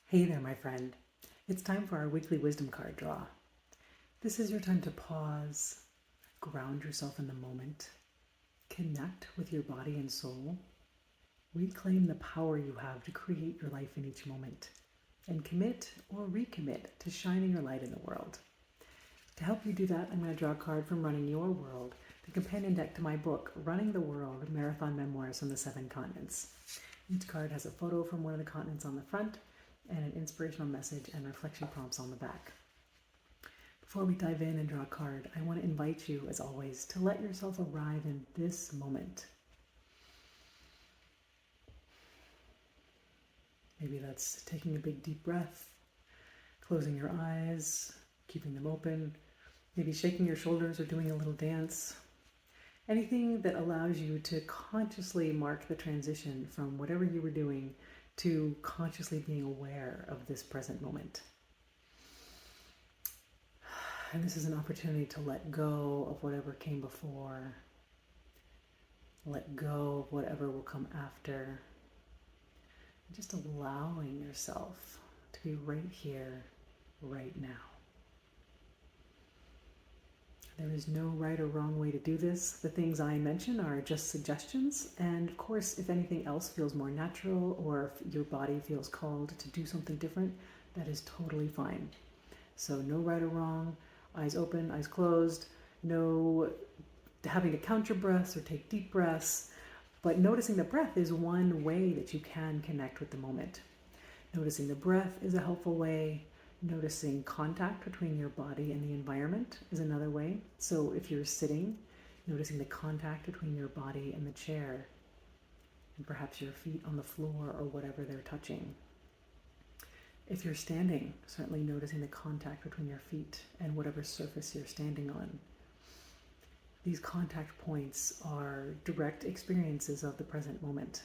Hey there, my friend. It's time for our weekly wisdom card draw. This is your time to pause, ground yourself in the moment, connect with your body and soul, reclaim the power you have to create your life in each moment, and commit or recommit to shining your light in the world. To help you do that, I'm going to draw a card from Running Your World, the companion deck to my book, Running the World, Marathon Memoirs on the 7 Continents. Each card has a photo from one of the continents on the front, and an inspirational message and reflection prompts on the back. Before we dive in and draw a card, I want to invite you, as always, to let yourself arrive in this moment. Maybe that's taking a big deep breath, closing your eyes, keeping them open, maybe shaking your shoulders or doing a little dance. Anything that allows you to consciously mark the transition from whatever you were doing to consciously being aware of this present moment. And this is an opportunity to let go of whatever came before, let go of whatever will come after, just allowing yourself to be right here, right now. There is no right or wrong way to do this. The things I mention are just suggestions. And of course, if anything else feels more natural or if your body feels called to do something different, that is totally fine. So no right or wrong, eyes open, eyes closed, no having to count your breaths or take deep breaths. But noticing the breath is one way that you can connect with the moment. Noticing the breath is a helpful way. Noticing contact between your body and the environment is another way. So if you're sitting, noticing the contact between your body and the chair, and perhaps your feet on the floor or whatever they're touching. If you're standing, certainly noticing the contact between your feet and whatever surface you're standing on. These contact points are direct experiences of the present moment,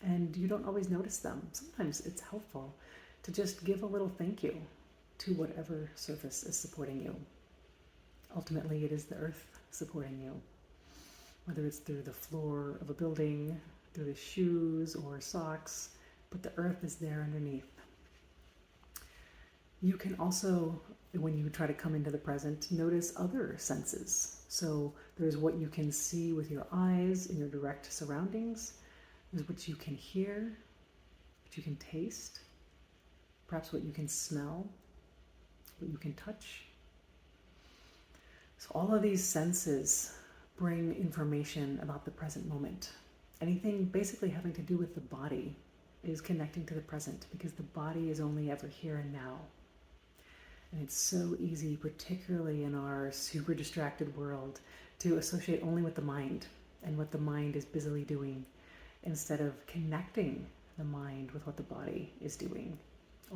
and you don't always notice them. Sometimes it's helpful to just give a little thank you to whatever surface is supporting you. Ultimately, it is the earth supporting you, whether it's through the floor of a building, through the shoes or socks, but the earth is there underneath. You can also, when you try to come into the present, notice other senses. So there's what you can see with your eyes in your direct surroundings. There's what you can hear, what you can taste, perhaps what you can smell, what you can touch. So all of these senses bring information about the present moment. Anything basically having to do with the body is connecting to the present, because the body is only ever here and now. And it's so easy, particularly in our super distracted world, to associate only with the mind and what the mind is busily doing, instead of connecting the mind with what the body is doing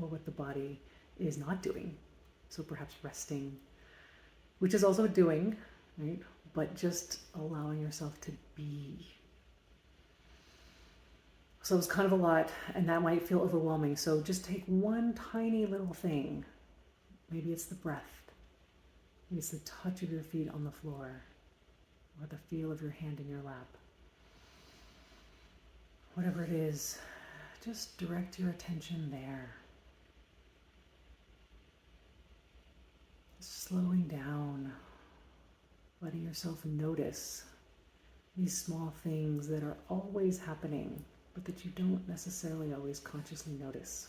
or what the body is not doing. So perhaps resting, which is also doing, right? But just allowing yourself to be. So it's kind of a lot, and that might feel overwhelming. So just take one tiny little thing. Maybe it's the breath. Maybe it's the touch of your feet on the floor, or the feel of your hand in your lap. Whatever it is, just direct your attention there. Slowing down, letting yourself notice these small things that are always happening, but that you don't necessarily always consciously notice.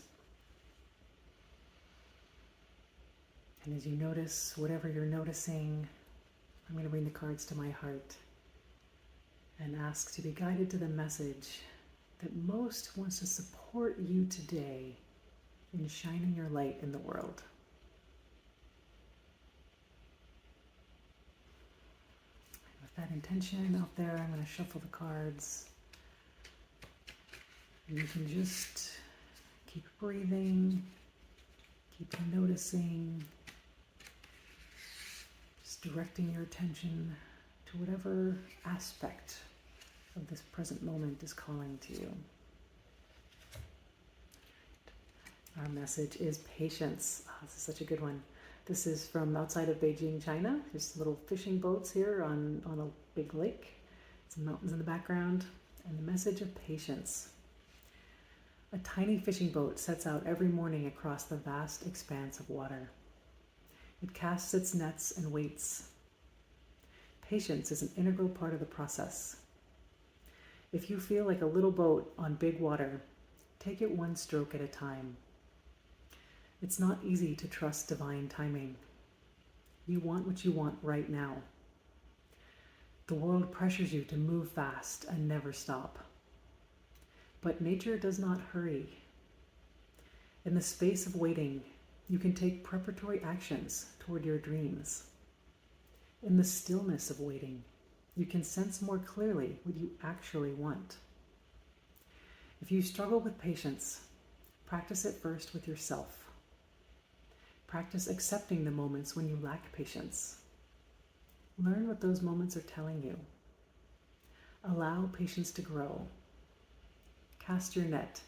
And as you notice whatever you're noticing, I'm going to bring the cards to my heart and ask to be guided to the message that most wants to support you today in shining your light in the world. With that intention out there, I'm going to shuffle the cards. And you can just keep breathing, keep noticing, just directing your attention to whatever aspect of this present moment is calling to you. Our message is patience. Oh, this is such a good one. This is from outside of Beijing, China. There's little fishing boats here on a big lake. Some mountains in the background. And the message of patience. A tiny fishing boat sets out every morning across the vast expanse of water. It casts its nets and waits. Patience is an integral part of the process. If you feel like a little boat on big water, take it one stroke at a time. It's not easy to trust divine timing. You want what you want right now. The world pressures you to move fast and never stop. But nature does not hurry. In the space of waiting, you can take preparatory actions toward your dreams. In the stillness of waiting, you can sense more clearly what you actually want. If you struggle with patience, practice it first with yourself. Practice accepting the moments when you lack patience. Learn what those moments are telling you. Allow patience to grow. Cast your net.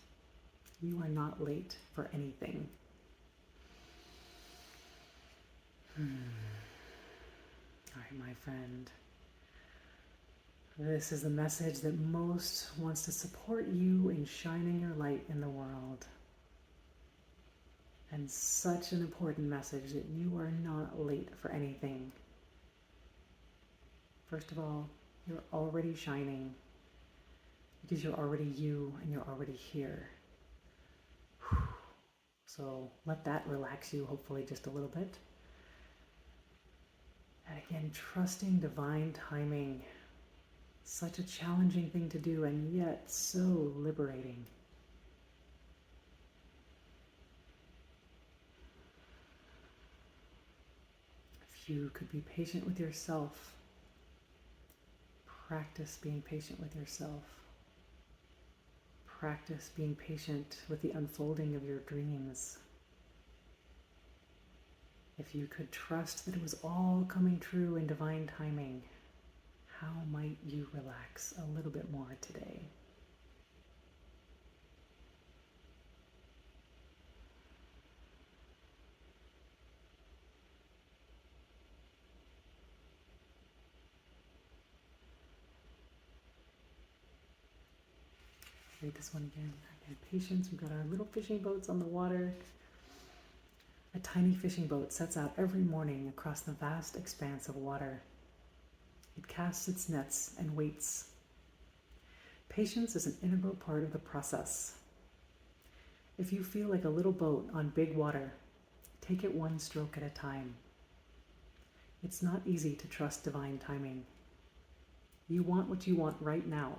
You are not late for anything. All right, my friend. This is the message that most wants to support you in shining your light in the world. And such an important message that you are not late for anything. First of all, you're already shining because you're already you and you're already here. So let that relax you, hopefully just a little bit. And again, trusting divine timing. Such a challenging thing to do and yet so liberating. If you could be patient with yourself, practice being patient with yourself. Practice being patient with the unfolding of your dreams. If you could trust that it was all coming true in divine timing, how might you relax a little bit more today? Read this one again. Patience. We've got our little fishing boats on the water. A tiny fishing boat sets out every morning across the vast expanse of water. It casts its nets and waits. Patience is an integral part of the process. If you feel like a little boat on big water, take it one stroke at a time. It's not easy to trust divine timing. You want what you want right now.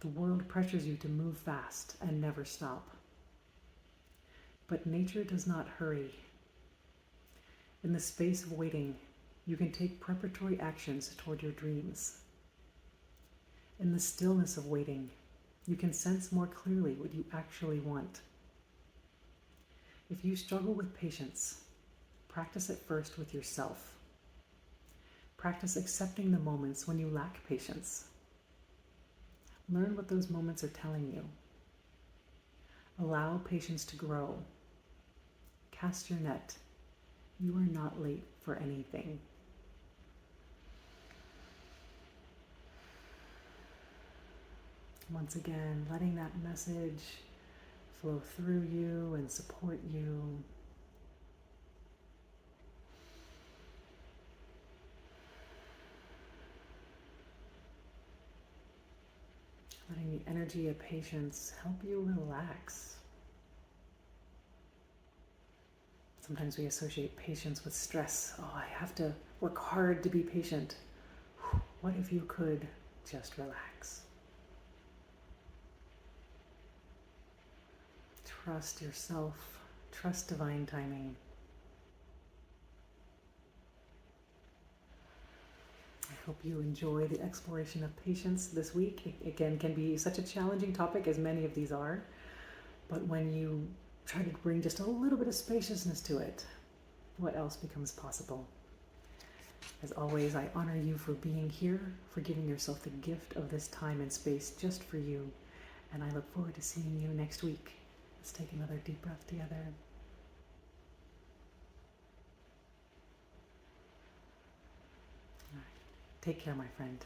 The world pressures you to move fast and never stop. But nature does not hurry. In the space of waiting, you can take preparatory actions toward your dreams. In the stillness of waiting, you can sense more clearly what you actually want. If you struggle with patience, practice it first with yourself. Practice accepting the moments when you lack patience. Learn what those moments are telling you. Allow patience to grow. Cast your net. You are not late for anything. Once again, letting that message flow through you and support you. Letting the energy of patience help you relax. Sometimes we associate patience with stress. Oh, I have to work hard to be patient. What if you could just relax? Trust yourself. Trust divine timing. I hope you enjoy the exploration of patience this week. It, again, can be such a challenging topic, as many of these are. But when you try to bring just a little bit of spaciousness to it, what else becomes possible? As always, I honor you for being here, for giving yourself the gift of this time and space just for you. And I look forward to seeing you next week. Let's take another deep breath together. All right. Take care, my friend.